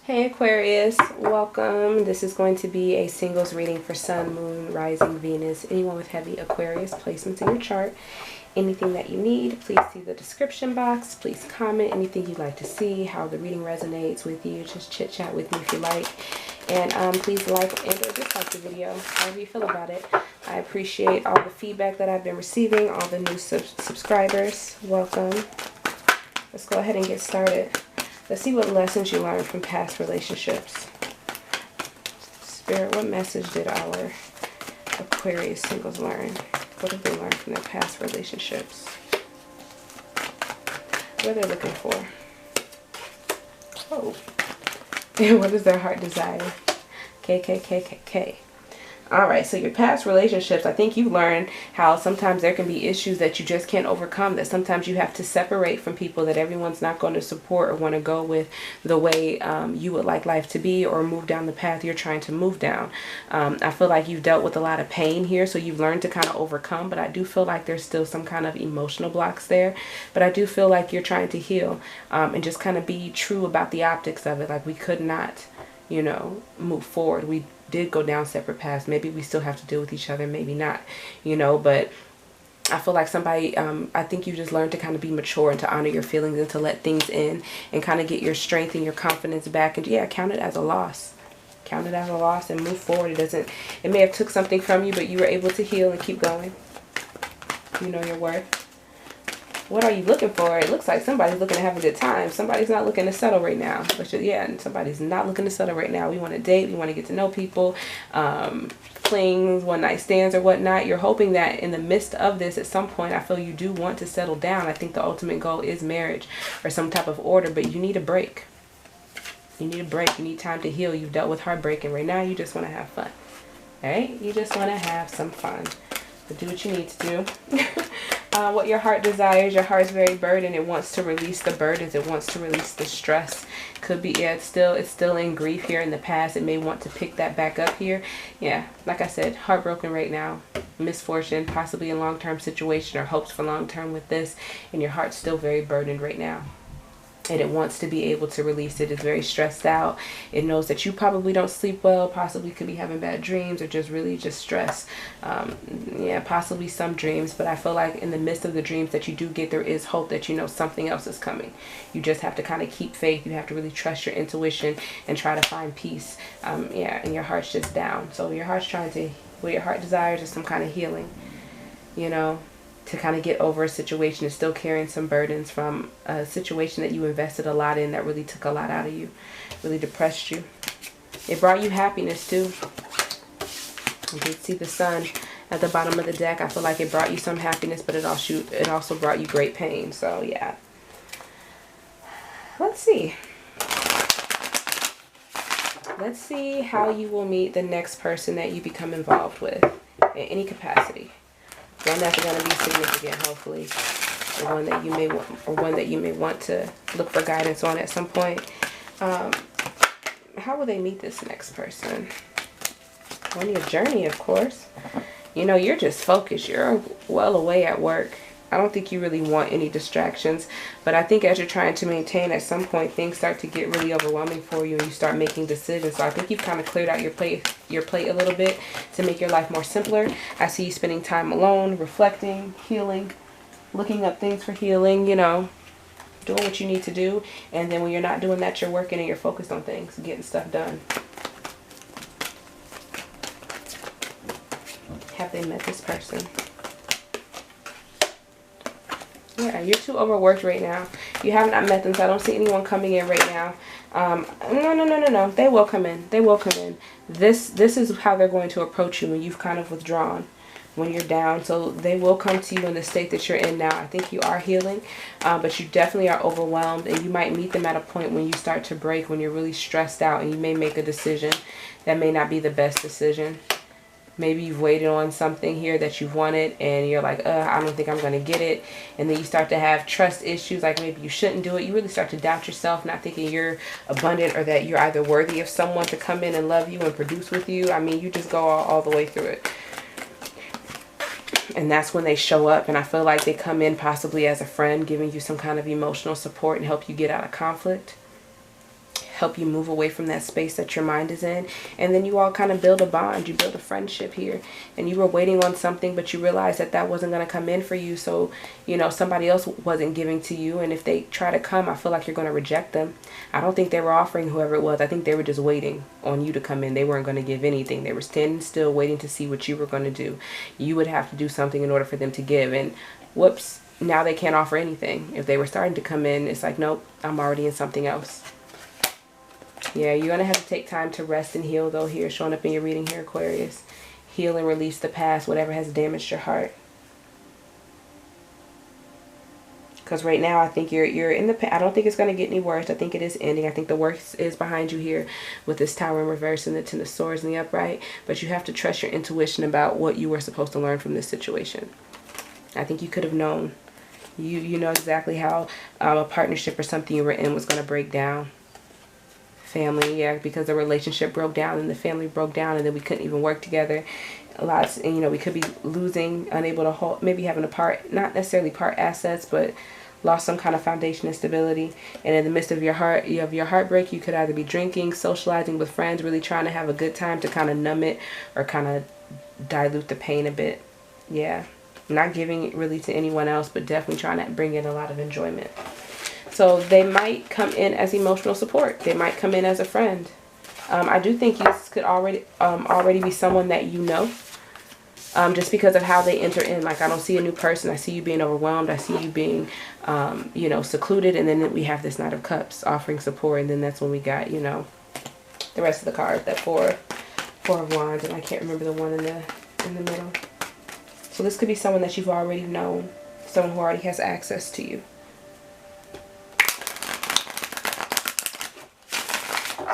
Hey Aquarius, welcome. This is going to be a singles reading for Sun, Moon, Rising, Venus, anyone with heavy Aquarius placements in your chart. Anything that you need, please see the description box. Please comment anything you'd like to see, how the reading resonates with you. Just chit chat with me if you like. And please like and or dislike the video, however you feel about it. I appreciate all the feedback that I've been receiving, all the new subscribers. Welcome. Let's go ahead and get started. Let's see what lessons you learned from past relationships. Spirit, what message did our Aquarius singles learn? What have they learned from their past relationships? What are they looking for? Oh. What is their heart desire? K. Alright, so your past relationships, I think you learned how sometimes there can be issues that you just can't overcome, that sometimes you have to separate from people that everyone's not going to support or want to go with the way you would like life to be, or move down the path you're trying to move down. I feel like you've dealt with a lot of pain here, so you've learned to kind of overcome, but I do feel like there's still some kind of emotional blocks there. But I do feel like you're trying to heal and just kind of be true about the optics of it. Like, we could not, you know, move forward. We did go down separate paths. Maybe we still have to deal with each other, maybe not, you know, but I feel like somebody, I think you just learned to kind of be mature and to honor your feelings and to let things in and kind of get your strength and your confidence back, and yeah, count it as a loss. Count it as a loss and move forward. It may have took something from you, but you were able to heal and keep going. You know your worth. What are you looking for? It looks like somebody's looking to have a good time. Somebody's not looking to settle right now. But yeah, and somebody's not looking to settle right now. We want to date. We want to get to know people. Flings, one night stands or whatnot. You're hoping that in the midst of this, at some point, I feel you do want to settle down. I think the ultimate goal is marriage or some type of order. But you need a break. You need a break. You need time to heal. You've dealt with heartbreak, and right now you just want to have fun. All right? You just want to have some fun. So do what you need to do. What your heart desires. Your heart's very burdened. It wants to release the burdens. It wants to release the stress. Could be, yeah, it's still in grief here in the past. It may want to pick that back up here. Yeah, like I said, heartbroken right now. Misfortune, possibly a long-term situation or hopes for long-term with this. And your heart's still very burdened right now. And it wants to be able to release it. It's very stressed out. It knows that you probably don't sleep well, possibly could be having bad dreams, or just stress. Yeah, possibly some dreams, but I feel like in the midst of the dreams that you do get, there is hope that you know something else is coming. You just have to kind of keep faith. You have to really trust your intuition and try to find peace. Yeah, and your heart's just down. So your heart's trying to, what your heart desires is some kind of healing, you know, to kind of get over a situation. Is still carrying some burdens from a situation that you invested a lot in that really took a lot out of you, really depressed you. It brought you happiness too. You can see the sun at the bottom of the deck. I feel like it brought you some happiness, but it also brought you great pain. So yeah, let's see how you will meet the next person that you become involved with in any capacity. One that's going to be significant, hopefully, or one that you may want to look for guidance on at some point. How will they meet this next person? On your journey, of course. You know, you're just focused. You're well away at work. I don't think you really want any distractions, but I think as you're trying to maintain, at some point things start to get really overwhelming for you and you start making decisions. So I think you've kind of cleared out your plate a little bit to make your life more simpler. I see you spending time alone, reflecting, healing, looking up things for healing, you know, doing what you need to do. And then when you're not doing that, you're working and you're focused on things, getting stuff done. Have they met this person? Yeah, you're too overworked right now. You have not met them, so I don't see anyone coming in right now. No. They will come in. They will come in. This is how they're going to approach you when you've kind of withdrawn, when you're down. So they will come to you in the state that you're in now. I think you are healing, but you definitely are overwhelmed, and you might meet them at a point when you start to break, when you're really stressed out, and you may make a decision that may not be the best decision. Maybe you've waited on something here that you've wanted and you're like, I don't think I'm going to get it. And then you start to have trust issues, like maybe you shouldn't do it. You really start to doubt yourself, not thinking you're abundant or that you're either worthy of someone to come in and love you and produce with you. I mean, you just go all the way through it. And that's when they show up, and I feel like they come in possibly as a friend, giving you some kind of emotional support and help you get out of conflict. help you move away from that space that your mind is in. And then you all kind of build a bond. You build a friendship here. And you were waiting on something, but you realized that that wasn't going to come in for you. So, you know, somebody else wasn't giving to you. And if they try to come, I feel like you're going to reject them. I don't think they were offering whoever it was. I think they were just waiting on you to come in. They weren't going to give anything. They were standing still waiting to see what you were going to do. You would have to do something in order for them to give. And whoops, now they can't offer anything. If they were starting to come in, it's like, nope, I'm already in something else. Yeah, you're going to have to take time to rest and heal, though, here, showing up in your reading here, Aquarius. Heal and release the past, whatever has damaged your heart. Because right now, I think you're in the... I don't think it's going to get any worse. I think it is ending. I think the worst is behind you here with this Tower in reverse and the Ten of Swords in the upright. But you have to trust your intuition about what you were supposed to learn from this situation. I think you could have known. You know exactly how a partnership or something you were in was going to break down. Family, yeah, because the relationship broke down and the family broke down, and then we couldn't even work together. And you know, we could be losing, unable to hold, maybe having to part, not necessarily part assets, but lost some kind of foundation and stability. And in the midst of your heartbreak, you could either be drinking, socializing with friends, really trying to have a good time to kind of numb it or kind of dilute the pain a bit. Yeah, not giving it really to anyone else, but definitely trying to bring in a lot of enjoyment. So they might come in as emotional support. They might come in as a friend. I do think you could already be someone that you know. Just because of how they enter in. Like, I don't see a new person. I see you being overwhelmed. I see you being, you know, secluded. And then we have this Knight of Cups offering support. And then that's when we got, you know, the rest of the cards. That four of Wands. And I can't remember the one in the middle. So this could be someone that you've already known. Someone who already has access to you.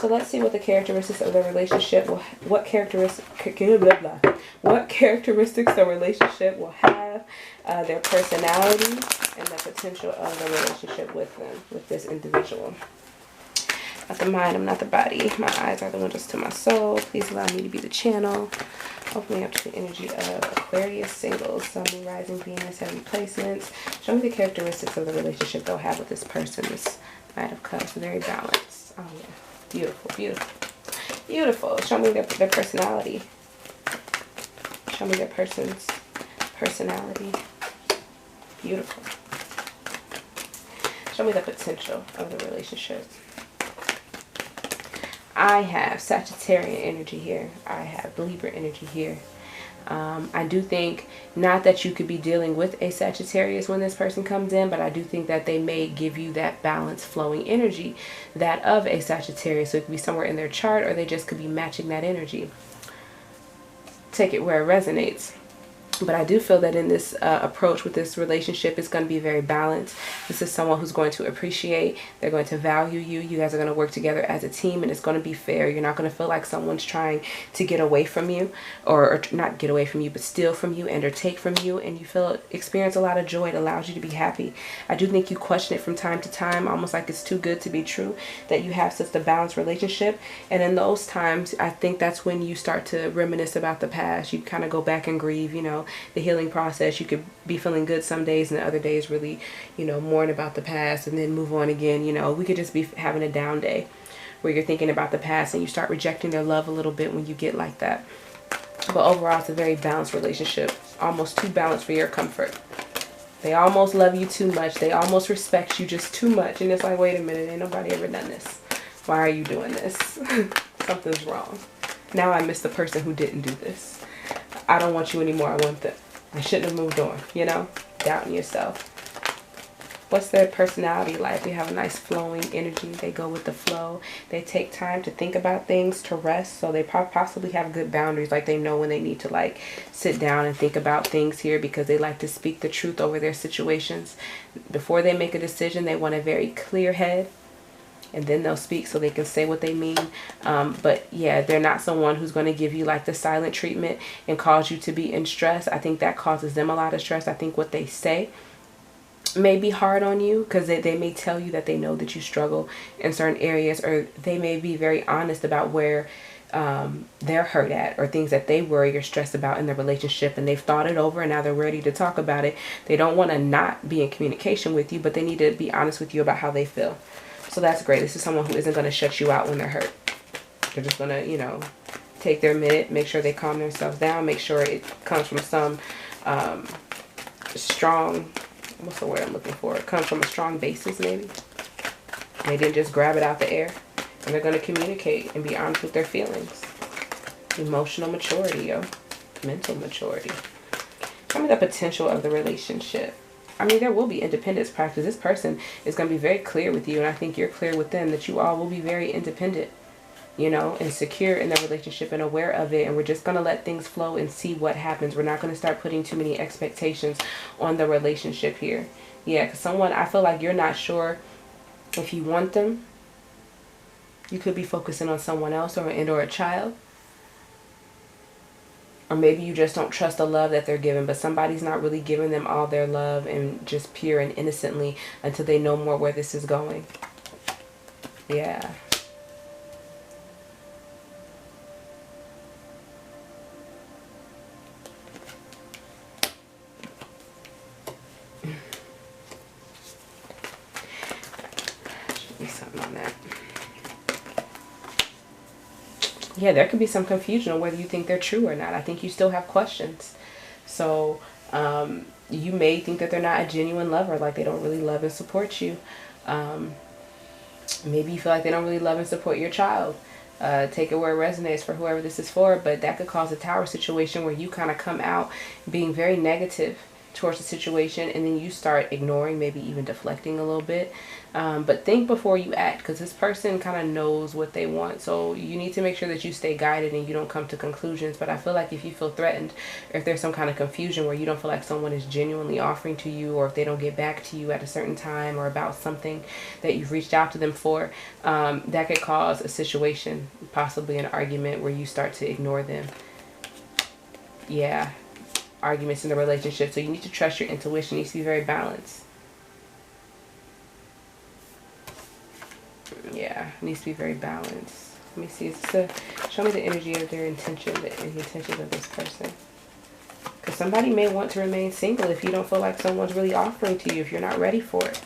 So let's see what the characteristics of the relationship will, what characteristics the relationship will have, their personality, and the potential of the relationship with them, with this individual. Not the mind, I'm not the body. My eyes are the windows to my soul. Please allow me to be the channel. Opening up to the energy of Aquarius, singles, Sun, Rising, Venus, heavy placements. Show me the characteristics of the relationship they'll have with this person. This Knight of Cups, very balanced. Oh yeah. Beautiful, beautiful, beautiful. Show me their personality. Show me their person's personality. Beautiful. Show me the potential of the relationship. I have Sagittarian energy here. I have Libra energy here. I do think, not that you could be dealing with a Sagittarius when this person comes in, but I do think that they may give you that balanced flowing energy, that of a Sagittarius. So it could be somewhere in their chart, or they just could be matching that energy. Take it where it resonates. But I do feel that in this approach with this relationship, it's going to be very balanced. This is someone who's going to appreciate, they're going to value you. You guys are going to work together as a team, and it's going to be fair. You're not going to feel like someone's trying to get away from you, or not get away from you, but steal from you and or take from you. And you experience a lot of joy. It allows you to be happy. I do think you question it from time to time, almost like it's too good to be true, that you have such a balanced relationship. And in those times, I think that's when you start to reminisce about the past. You kind of go back and grieve, you know, the healing process. You could be feeling good some days, and the other days really, you know, mourn about the past and then move on again. You know, we could just be having a down day where you're thinking about the past and you start rejecting their love a little bit when you get like that. But overall, it's a very balanced relationship, almost too balanced for your comfort. They almost love you too much. They almost respect you just too much. And it's like, wait a minute, ain't nobody ever done this. Why are you doing this? Something's wrong. Now I miss the person who didn't do this. I don't want you anymore. I shouldn't have moved on, you know? Doubting yourself. What's their personality like? They have a nice flowing energy. They go with the flow. They take time to think about things, to rest. So they possibly have good boundaries. Like, they know when they need to, like, sit down and think about things here, because they like to speak the truth over their situations. Before they make a decision, they want a very clear head. And then they'll speak so they can say what they mean. But yeah, they're not someone who's going to give you like the silent treatment and cause you to be in stress. I think that causes them a lot of stress. I think what they say may be hard on you, because they may tell you that they know that you struggle in certain areas, or they may be very honest about where they're hurt at, or things that they worry or stress about in their relationship, and they've thought it over and now they're ready to talk about it. They don't want to not be in communication with you, but they need to be honest with you about how they feel. So that's great. This is someone who isn't going to shut you out when they're hurt. They're just going to, you know, take their minute, make sure they calm themselves down, make sure it comes from some strong, what's the word I'm looking for? It comes from a strong basis, maybe. They didn't just grab it out the air. And they're going to communicate and be honest with their feelings. Emotional maturity, yo. Mental maturity. Tell me the potential of the relationship. I mean, there will be independence practice. This person is going to be very clear with you, and I think you're clear with them, that you all will be very independent, you know, and secure in the relationship and aware of it. And we're just going to let things flow and see what happens. We're not going to start putting too many expectations on the relationship here. Yeah, because someone, I feel like you're not sure if you want them. You could be focusing on someone else or a child. Or maybe you just don't trust the love that they're giving, but somebody's not really giving them all their love and just pure and innocently until they know more where this is going. Yeah. Should be something on that. Yeah, there could be some confusion on whether you think they're true or not. I think you still have questions. So you may think that they're not a genuine lover, like they don't really love and support you. Maybe you feel like they don't really love and support your child. Take it where it resonates for whoever this is for, but that could cause a tower situation where you kind of come out being very negative towards the situation, and then you start ignoring, maybe even deflecting a little bit. But think before you act, because this person kind of knows what they want. So you need to make sure that you stay guided and you don't come to conclusions. But I feel like if you feel threatened, or if there's some kind of confusion where you don't feel like someone is genuinely offering to you, or if they don't get back to you at a certain time or about something that you've reached out to them for, that could cause a situation, possibly an argument, where you start to ignore them. Yeah. Arguments in the relationship. So you need to trust your intuition. You need to be very balanced. Yeah, it needs to be very balanced. Let me see. Show me the energy of their intention, the intentions of this person. Because somebody may want to remain single if you don't feel like someone's really offering to you, if you're not ready for it.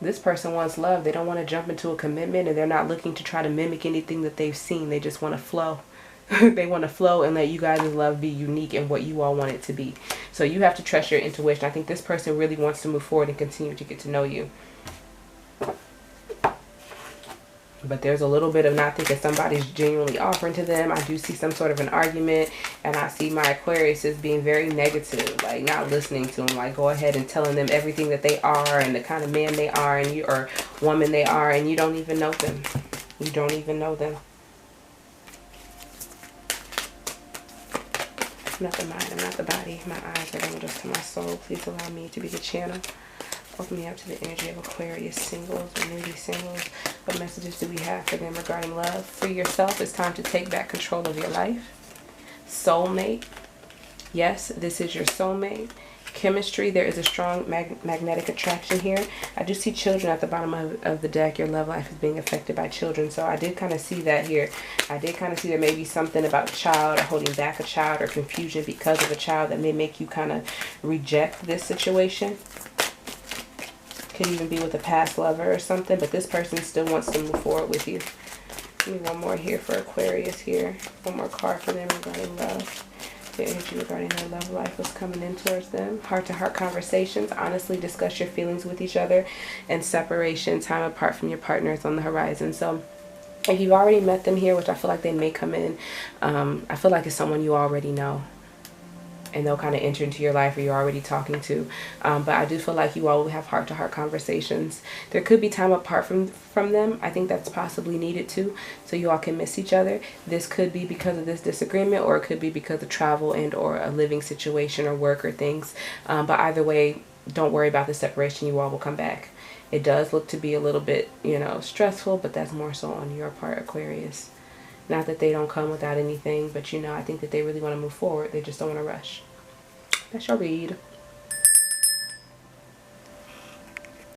This person wants love. They don't want to jump into a commitment, and they're not looking to try to mimic anything that they've seen. They just want to flow. They want to flow and let you guys' love be unique in what you all want it to be. So you have to trust your intuition. I think this person really wants to move forward and continue to get to know you. But there's a little bit of not thinking somebody's genuinely offering to them. I do see some sort of an argument, and I see my Aquarius as being very negative, like not listening to them, like go ahead and telling them everything that they are and the kind of man they are and you, or woman they are, and you don't even know them. You don't even know them. I'm not the mind, I'm not the body. My eyes are angels to my soul. Please allow me to be the channel. Open me up to the energy of Aquarius singles or newbie singles. What messages do we have for them regarding love? Free yourself. It's time to take back control of your life. Soulmate. Yes, this is your soulmate. Chemistry. There is a strong magnetic attraction here. I do see children at the bottom of the deck. Your love life is being affected by children. So I did kind of see that here. I did kind of see there may be something about a child, or holding back a child, or confusion because of a child that may make you kind of reject this situation. Could even be with a past lover or something, but this person still wants to move forward with you. Give me one more here for Aquarius here. One more card for them regarding love. The energy regarding their love life was coming in towards them. Heart-to-heart conversations. Honestly discuss your feelings with each other. And separation, time apart from your partners on the horizon. So if you've already met them here, which I feel like they may come in, I feel like it's someone you already know. And they'll kind of enter into your life, or you're already talking to. But I do feel like you all will have heart-to-heart conversations. There could be time apart from them. I think that's possibly needed too, so you all can miss each other. This could be because of this disagreement, or it could be because of travel and or a living situation or work or things. But either way, don't worry about the separation. You all will come back. It does look to be a little bit, you know, stressful, but that's more so on your part, Aquarius. Not that they don't come without anything, but you know, I think that they really want to move forward. They just don't want to rush. That's your read.